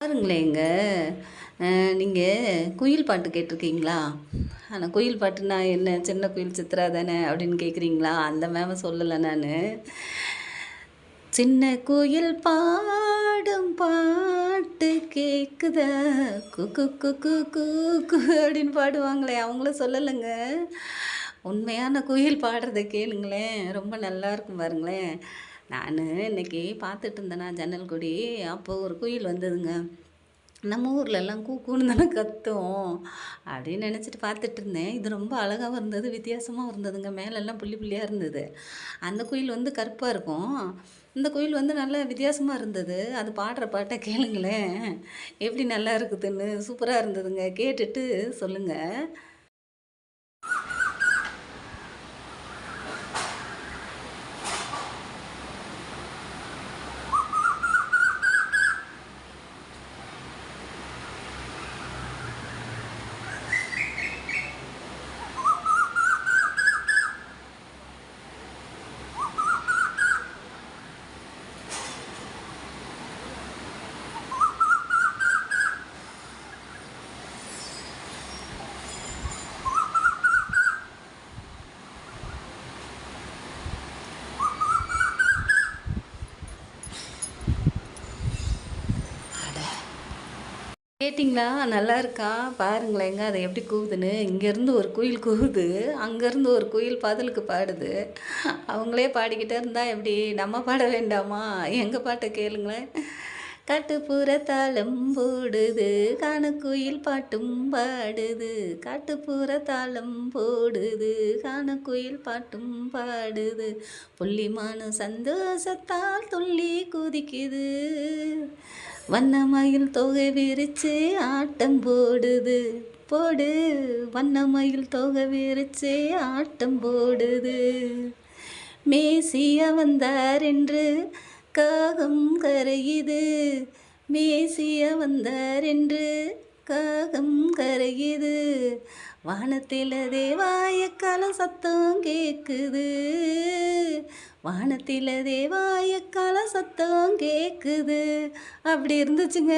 பாருங்களேங்க, நீங்க குயில் பாட்டு கேட்டுருக்கீங்களா? ஆனா குயில் பாட்டுன்னா என்ன? "சின்ன குயில் சித்ரா தானே" அப்படின்னு கேட்குறீங்களா? அந்த மேம சொல்லல நானு. "சின்ன குயில் பாடும் பாட்டு கேக்குதா, குக்கு குக்கு கூ கு" அப்படின்னு பாடுவாங்களே, அவங்கள சொல்லலங்க. உண்மையான குயில் பாடுறத கேளுங்களேன், ரொம்ப நல்லாயிருக்கும் பாருங்களேன். நானு இன்னைக்கு பார்த்துட்டு இருந்தேனா ஜன்னல் கொடி, அப்போ ஒரு குயில் வந்ததுங்க. நம்ம ஊர்லலாம் கூ கூன்னு தானே கத்தும். அப்படின்னு நினச்சிட்டு பார்த்துட்டு இருந்தேன். இது ரொம்ப அழகாவும் இருந்தது, வித்தியாசமாவும் இருந்ததுங்க. மேலெல்லாம் புள்ளி புள்ளியா இருந்தது. அந்த குயில் வந்து கருப்பா இருக்கும். இந்த குயில் வந்து நல்லா வித்தியாசமா இருந்தது. அது பாடுற பாட்ட கேளுங்களேன். எப்படி நல்லா இருக்குதுன்னு. சூப்பரா இருந்ததுங்க. கேட்டுட்டு சொல்லுங்க. கேட்டிங்களா? நல்லா இருக்கா? பாருங்களேங்க அது எப்படி கூவுதுன்னு. இங்கேருந்து ஒரு குயில் கூவுது. அங்கேருந்து ஒரு குயில் பதிலுக்கு பாடுது. அவங்களே பாடிக்கிட்டே இருந்தா எப்படி? நம்ம பாட வேண்டாமா? எங்க பாட்ட கேளுங்களேன். காட்டுப்புற தாளம் போடுது, கானக்குயில் பாட்டும் பாடுது. காட்டுப்புற தாளம் போடுது, கானக்குயில் பாட்டும் பாடுது. புள்ளிமானும் சந்தோஷத்தால் துள்ளி குதிக்குது. வண்ணமயில் தொகை விரிச்சு ஆட்டம் போடுது. போடு, வண்ணமயில் தொகை விரிச்சு ஆட்டம் போடுது. மேசியா வந்தார் என்று காகம் கரையுது. மேசியா வந்தார் என்று காகம் கரையுது. வானத்தில தேவாயக்காலம் சத்தம் கேக்குது. வானத்தில தேவாயக்காலம் சத்தம் கேக்குது. அப்படி இருந்துச்சுங்க.